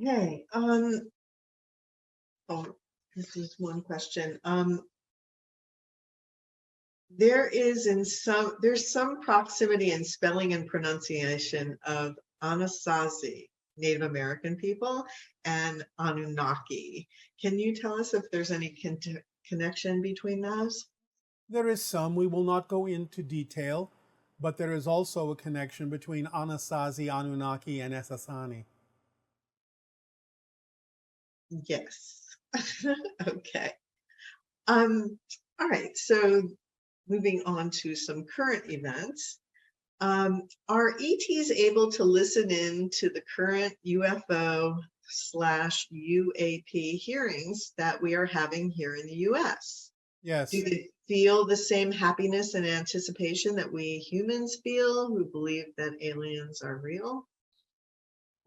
Okay. Oh, this is one question. There's some proximity in spelling and pronunciation of Anasazi Native American people and Anunnaki. Can you tell us if there's any connection between those? There is some, we will not go into detail, but there is also a connection between Anasazi, Anunnaki, and Essassani. Yes. Okay. Um, all right. So moving on to some current events. Are ETs able to listen in to the current UFO/UAP hearings that we are having here in the US? Do Yes, they feel the same happiness and anticipation that we humans feel who believe that aliens are real?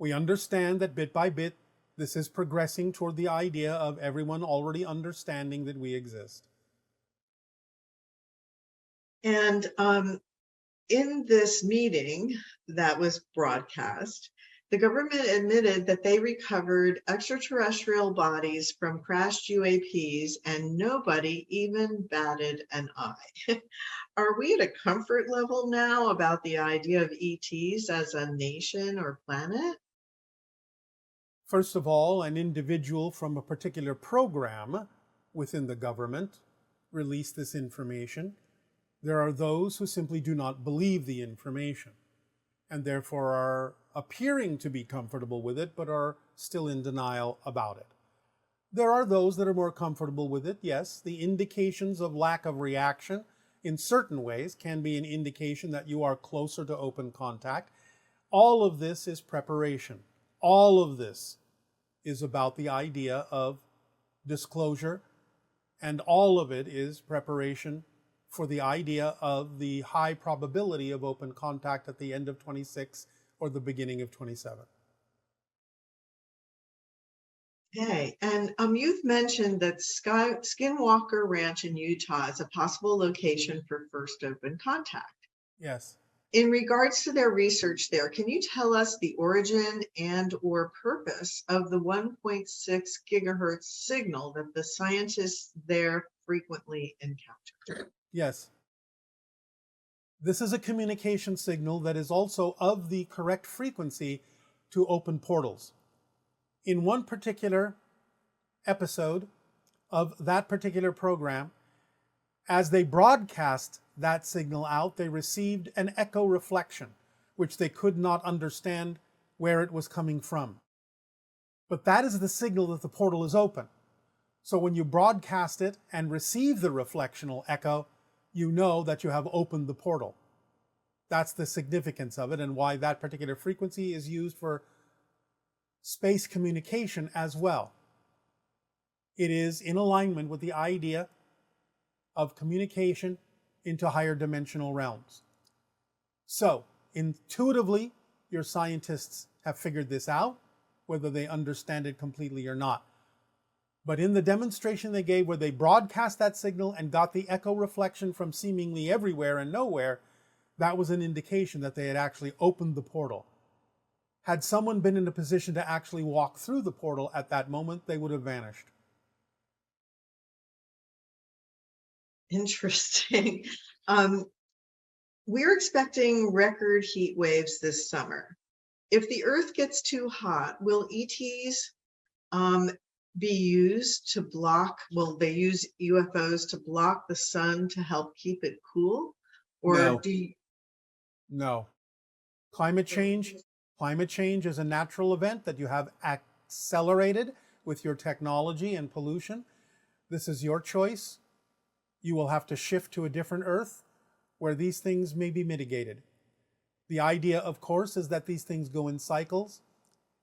we understand that bit by bit, this is progressing toward the idea of everyone already understanding that we exist. And in this meeting that was broadcast, the government admitted that they recovered extraterrestrial bodies from crashed UAPs and nobody even batted an eye. Are we at a comfort level now about the idea of ETs as a nation or planet? First of all, an individual from a particular program within the government released this information. There are those who simply do not believe the information and therefore are appearing to be comfortable with it, but are still in denial about it. There are those that are more comfortable with it. Yes, the indications of lack of reaction in certain ways can be an indication that you are closer to open contact. All of this is preparation. All of this is about the idea of disclosure, and all of it is preparation for the idea of the high probability of open contact at the end of 26 or the beginning of 27. Okay, and you've mentioned that Skinwalker Ranch in Utah is a possible location for first open contact. Yes. In regards to their research there, can you tell us the origin and or purpose of the 1.6 gigahertz signal that the scientists there frequently encounter? Yes. This is a communication signal that is also of the correct frequency to open portals. In one particular episode of that particular program, as they broadcast that signal out, they received an echo reflection, which they could not understand where it was coming from. But that is the signal that the portal is open. So when you broadcast it and receive the reflectional echo, you know that you have opened the portal. That's the significance of it and why that particular frequency is used for space communication as well. It is in alignment with the idea of communication into higher dimensional realms. So, intuitively, your scientists have figured this out, whether they understand it completely or not. But in the demonstration they gave where they broadcast that signal and got the echo reflection from seemingly everywhere and nowhere, that was an indication that they had actually opened the portal. Had someone been in a position to actually walk through the portal at that moment, they would have vanished. Interesting. We're expecting record heat waves this summer. If the Earth gets too hot, will ETs be used to block, will they use UFOs to block the sun to help keep it cool? Or No, do you, no. Climate change, climate change is a natural event that you have accelerated with your technology and pollution. This is your choice. You will have to shift to a different Earth where these things may be mitigated. The idea, of course, is that these things go in cycles,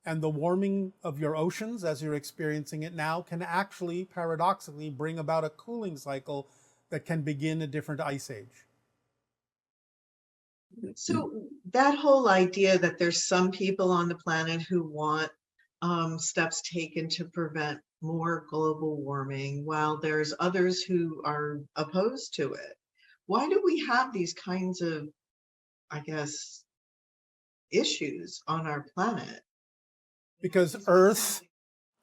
and the warming of your oceans, as you're experiencing it now, can actually, paradoxically, bring about a cooling cycle that can begin a different ice age. so that whole idea that there's some people on the planet who want steps taken to prevent more global warming, while there's others who are opposed to it. Why do we have these kinds of, I guess, issues on our planet? Because Earth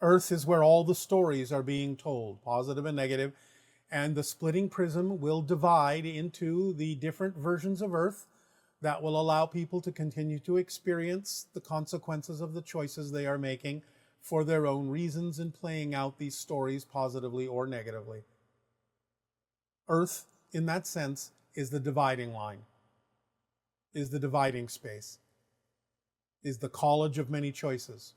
is where all the stories are being told, positive and negative, and the splitting prism will divide into the different versions of Earth that will allow people to continue to experience the consequences of the choices they are making for their own reasons in playing out these stories positively or negatively. Earth, in that sense, is the dividing line, is the dividing space, is the college of many choices.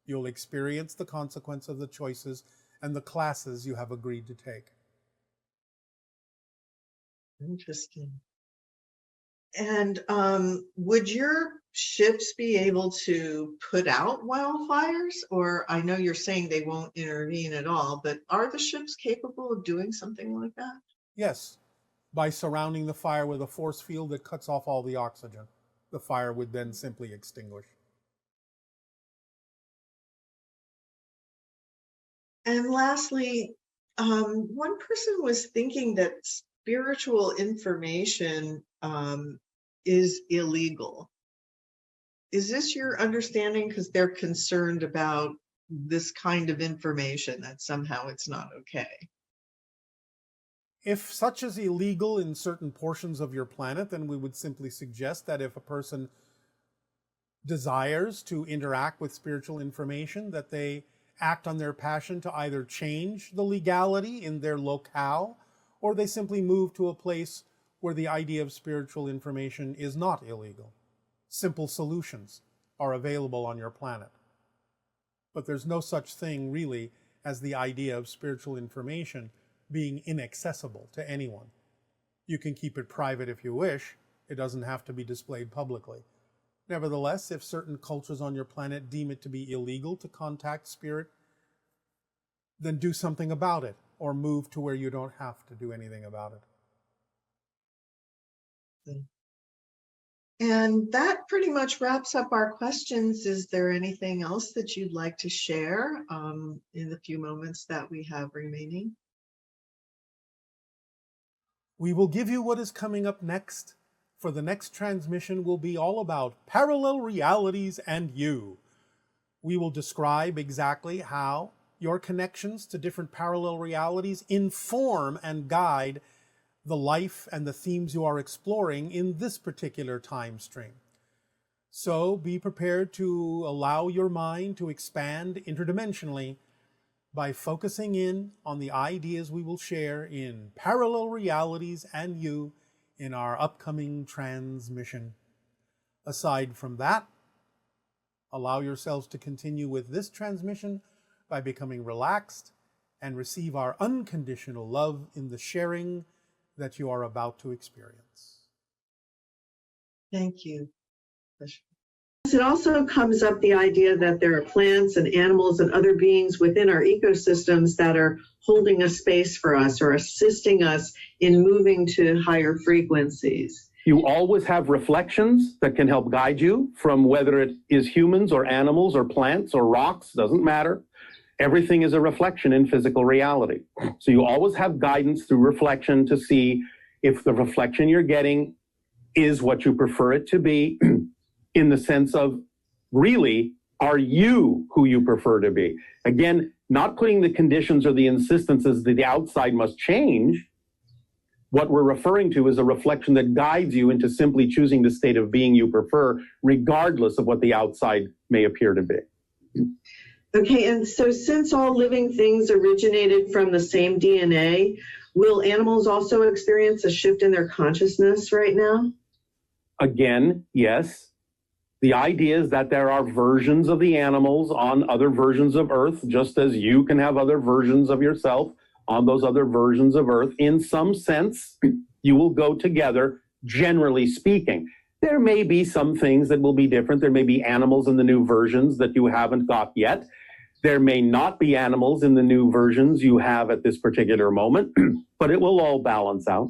You'll experience the consequence of the choices and the classes you have agreed to take. Interesting. And would your ships be able to put out wildfires? Or I know you're saying they won't intervene at all, but are the ships capable of doing something like that? Yes, by surrounding the fire with a force field that cuts off all the oxygen. The fire would then simply extinguish. And lastly, one person was thinking that spiritual information is illegal. Is this your understanding? Because they're concerned about this kind of information, that somehow it's not okay. If such is illegal in certain portions of your planet, then we would simply suggest that if a person desires to interact with spiritual information, that they act on their passion to either change the legality in their locale, or they simply move to a place where the idea of spiritual information is not illegal. Simple solutions are available on your planet. But there's no such thing really as the idea of spiritual information being inaccessible to anyone. You can keep it private if you wish. It doesn't have to be displayed publicly. Nevertheless, if certain cultures on your planet deem it to be illegal to contact spirit, then do something about it, or move to where you don't have to do anything about it. And that pretty much wraps up our questions. Is there anything else that you'd like to share in the few moments that we have remaining? We will give you what is coming up next. For the next transmission will be all about parallel realities and you. We will describe exactly how your connections to different parallel realities inform and guide the life and the themes you are exploring in this particular time stream. So be prepared to allow your mind to expand interdimensionally by focusing in on the ideas we will share in parallel realities and you in our upcoming transmission. Aside from that, allow yourselves to continue with this transmission by becoming relaxed and receive our unconditional love in the sharing that you are about to experience. Thank you. It also comes up the idea that there are plants and animals and other beings within our ecosystems that are holding a space for us or assisting us in moving to higher frequencies. You always have reflections that can help guide you from whether it is humans or animals or plants or rocks, doesn't matter. Everything is a reflection in physical reality. So you always have guidance through reflection to see if the reflection you're getting is what you prefer it to be, in the sense of, really, are you who you prefer to be? Again, not putting the conditions or the insistences that the outside must change. What we're referring to is a reflection that guides you into simply choosing the state of being you prefer, regardless of what the outside may appear to be. Okay, and so since all living things originated from the same DNA, will animals also experience a shift in their consciousness right now? Again, yes. The idea is that there are versions of the animals on other versions of Earth, just as you can have other versions of yourself on those other versions of Earth. In some sense, you will go together, generally speaking. There may be some things that will be different. There may be animals in the new versions that you haven't got yet. There may not be animals in the new versions you have at this particular moment, but it will all balance out.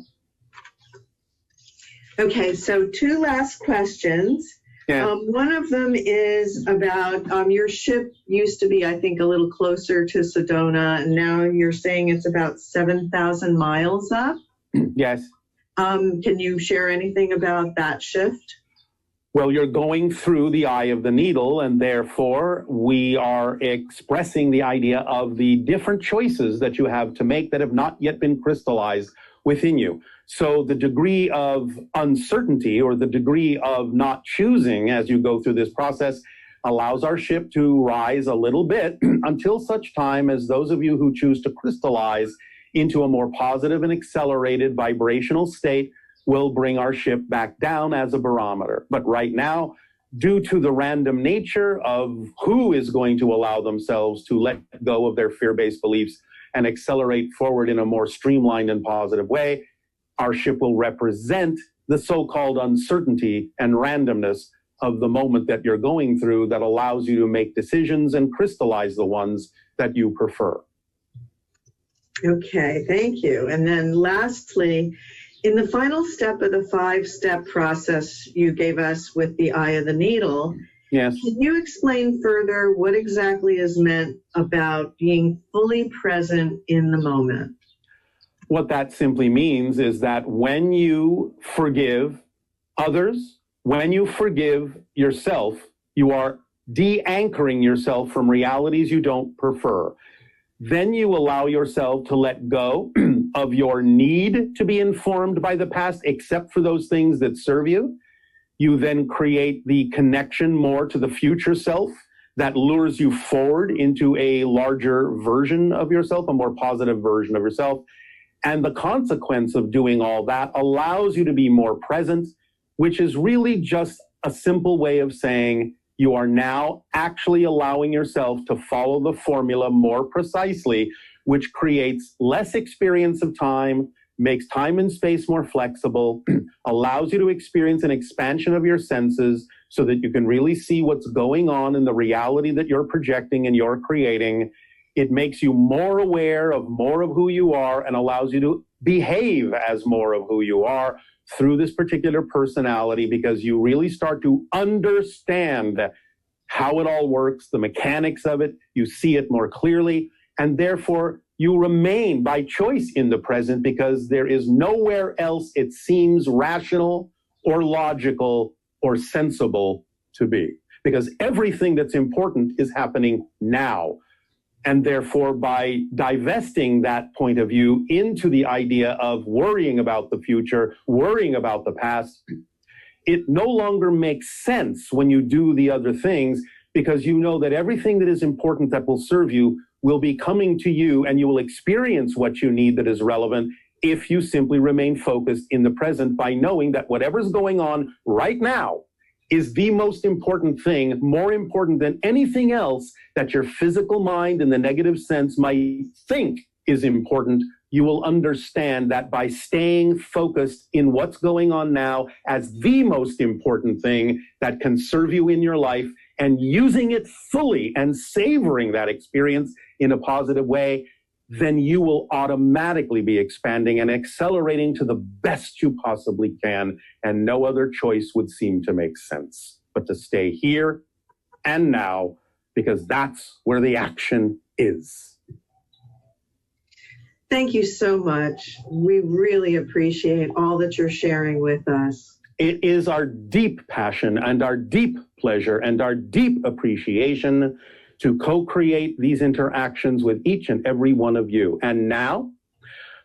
Okay, so two last questions. Yeah. One of them is about your ship used to be, I think, a little closer to Sedona, and now you're saying it's about 7,000 miles up. Yes. Can you share anything about that shift? Well, you're going through the eye of the needle, and therefore we are expressing the idea of the different choices that you have to make that have not yet been crystallized within you. So the degree of uncertainty or the degree of not choosing as you go through this process allows our ship to rise a little bit until such time as those of you who choose to crystallize into a more positive and accelerated vibrational state will bring our ship back down as a barometer. But right now, due to the random nature of who is going to allow themselves to let go of their fear-based beliefs and accelerate forward in a more streamlined and positive way, our ship will represent the so-called uncertainty and randomness of the moment that you're going through that allows you to make decisions and crystallize the ones that you prefer. Okay, thank you. And then lastly, in the final step of the 5-step process you gave us with the eye of the needle, yes, can you explain further what exactly is meant about being fully present in the moment? What that simply means is that when you forgive others, when you forgive yourself, you are de-anchoring yourself from realities you don't prefer. Then you allow yourself to let go of your need to be informed by the past, except for those things that serve you. You then create the connection more to the future self that lures you forward into a larger version of yourself, a more positive version of yourself. And the consequence of doing all that allows you to be more present, which is really just a simple way of saying, you are now actually allowing yourself to follow the formula more precisely, which creates less experience of time, makes time and space more flexible, allows you to experience an expansion of your senses so that you can really see what's going on in the reality that you're projecting and you're creating. It makes you more aware of more of who you are and allows you to behave as more of who you are through this particular personality, because you really start to understand how it all works, the mechanics of it, you see it more clearly, and therefore you remain by choice in the present because there is nowhere else it seems rational or logical or sensible to be, because everything that's important is happening now. And therefore, by divesting that point of view into the idea of worrying about the future, worrying about the past, it no longer makes sense when you do the other things, because you know that everything that is important that will serve you will be coming to you, and you will experience what you need that is relevant if you simply remain focused in the present by knowing that whatever's going on right now is the most important thing, more important than anything else that your physical mind in the negative sense might think is important. You will understand that by staying focused in what's going on now as the most important thing that can serve you in your life and using it fully and savoring that experience in a positive way, then you will automatically be expanding and accelerating to the best you possibly can, and no other choice would seem to make sense but to stay here and now, because that's where the action is. Thank you so much. We really appreciate all that you're sharing with us. It is our deep passion and our deep pleasure and our deep appreciation to co-create these interactions with each and every one of you. And now,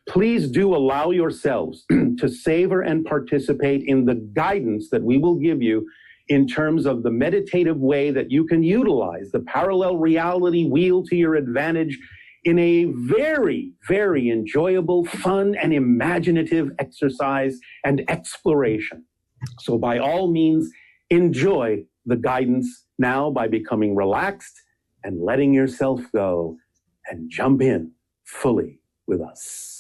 please do allow yourselves to savor and participate in the guidance that we will give you in terms of the meditative way that you can utilize the parallel reality wheel to your advantage in a very, very enjoyable, fun, and imaginative exercise and exploration. So by all means, enjoy the guidance now by becoming relaxed and letting yourself go and jump in fully with us.